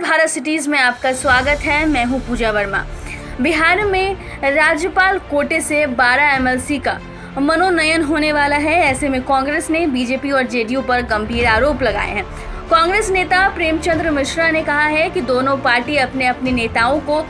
Bharat cities में आपका स्वागत है। मैं हूं पूजा वर्मा। बिहार में राज्यपाल कोटे से 12 एमएलसी का मनोनयन होने वाला है। ऐसे में कांग्रेस ने बीजेपी और जेडीयू पर गंभीर आरोप लगाए हैं। कांग्रेस नेता प्रेमचंद्र मिश्रा ने कहा है कि दोनों पार्टी अपने अपने नेताओं को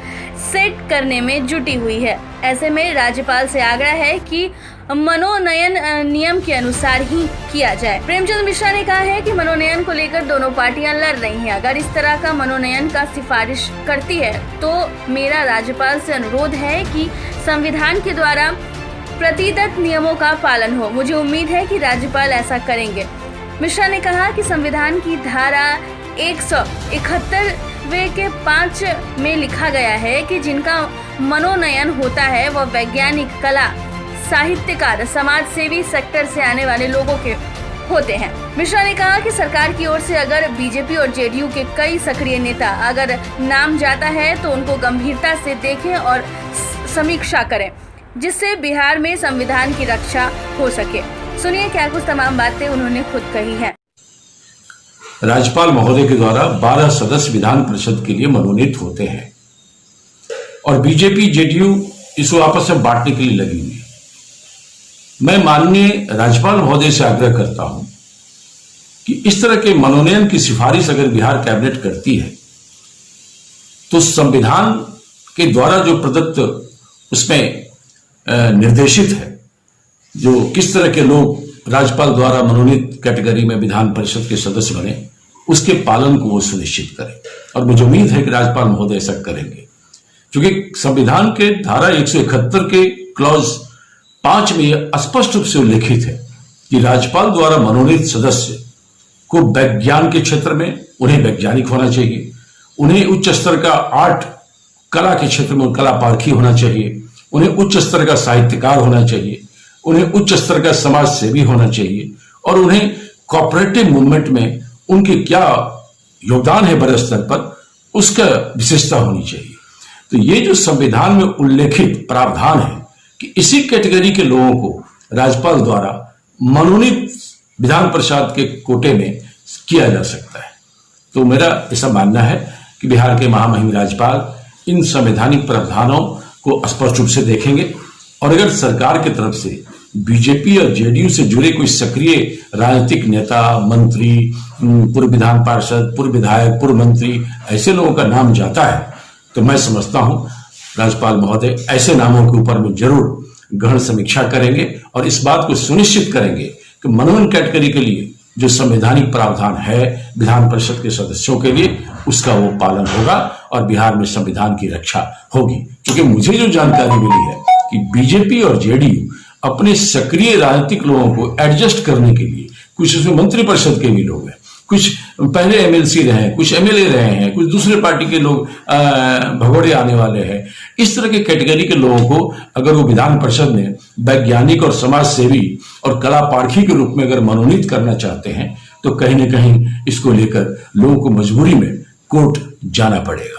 सेट करने में जुटी हुई है। ऐसे में राज्यपाल से आग्रह है कि मनोनयन नियम के अनुसार ही किया जाए। प्रेमचंद्र मिश्रा ने कहा है कि मनोनयन को लेकर दोनों पार्टियां लड़ रही हैं। अगर इस तरह का मनोनयन का सिफारिश करती है तो मेरा राज्यपाल से अनुरोध है कि संविधान के द्वारा प्रतिदत्त नियमों का पालन हो। मुझे उम्मीद है कि राज्यपाल ऐसा करेंगे। मिश्रा ने कहा कि संविधान की धारा 171 के 5 में लिखा गया है कि जिनका मनोनयन होता है वह वैज्ञानिक, कला, साहित्यकार, समाज सेवी सेक्टर से आने वाले लोगों के होते हैं। मिश्रा ने कहा कि सरकार की ओर से अगर बीजेपी और जेडीयू के कई सक्रिय नेता अगर नाम जाता है तो उनको गंभीरता से देखें और समीक्षा करें, जिससे बिहार में संविधान की रक्षा हो सके। सुनिए क्या कुछ तमाम बातें उन्होंने खुद कही है। राज्यपाल महोदय के द्वारा 12 सदस्य विधान परिषद के लिए मनोनीत होते हैं और बीजेपी जेडीयू इसको आपस में बांटने के लिए लगी हुई है। मैं माननीय राज्यपाल महोदय से आग्रह करता हूं कि इस तरह के मनोनयन की सिफारिश अगर बिहार कैबिनेट करती है तो संविधान के द्वारा जो प्रदत्त उसमें निर्देशित है, जो किस तरह के लोग राज्यपाल द्वारा मनोनीत कैटेगरी में विधान परिषद के सदस्य बने, उसके पालन को वो सुनिश्चित करें। और मुझे उम्मीद है कि राज्यपाल महोदय ऐसा करेंगे, क्योंकि संविधान के धारा 171 के क्लॉज 5 में स्पष्ट रूप से उल्लेखित है कि राज्यपाल द्वारा मनोनीत सदस्य को विज्ञान के क्षेत्र में उन्हें वैज्ञानिक होना चाहिए, उन्हें उच्च स्तर का आर्ट, कला के क्षेत्र में कला पारखी होना चाहिए, उन्हें उच्च स्तर का साहित्यकार होना चाहिए, उन्हें उच्च स्तर का समाज सेवी होना चाहिए और उन्हें कोऑपरेटिव मूवमेंट में उनके क्या योगदान है बड़े स्तर पर, उसका विशेषता होनी चाहिए। तो ये जो संविधान में उल्लेखित प्रावधान है कि इसी कैटेगरी के लोगों को राज्यपाल द्वारा मनोनीत विधान परिषद के कोटे में किया जा सकता है। तो मेरा ऐसा मानना है कि बिहार के महामहिम राज्यपाल इन संवैधानिक प्रावधानों को स्पष्ट रूप से देखेंगे और अगर सरकार की तरफ से बीजेपी और जेडीयू से जुड़े कोई सक्रिय राजनीतिक नेता, मंत्री, पूर्व विधान पार्षद, पूर्व विधायक, पूर्व मंत्री, ऐसे लोगों का नाम जाता है तो मैं समझता हूं राज्यपाल महोदय ऐसे नामों के ऊपर में जरूर गहन समीक्षा करेंगे और इस बात को सुनिश्चित करेंगे कि मनोनयन कैटेगरी के लिए जो संवैधानिक प्रावधान है विधान परिषद के सदस्यों के लिए, उसका वो पालन होगा और बिहार में संविधान की रक्षा होगी। क्योंकि मुझे जो जानकारी मिली है कि बीजेपी और जेडीयू अपने सक्रिय राजनीतिक लोगों को एडजस्ट करने के लिए, कुछ उसमें मंत्री परिषद के भी लोग हैं, कुछ पहले एमएलसी रहे हैं, कुछ एमएलए रहे हैं, कुछ दूसरे पार्टी के लोग भगोड़े आने वाले हैं। इस तरह के कैटेगरी के लोगों को अगर वो विधान परिषद में वैज्ञानिक और समाज सेवी और कला पारखी के रूप में अगर मनोनीत करना चाहते हैं तो कहीं ना कहीं इसको लेकर लोगों को मजबूरी में कोर्ट जाना पड़ेगा।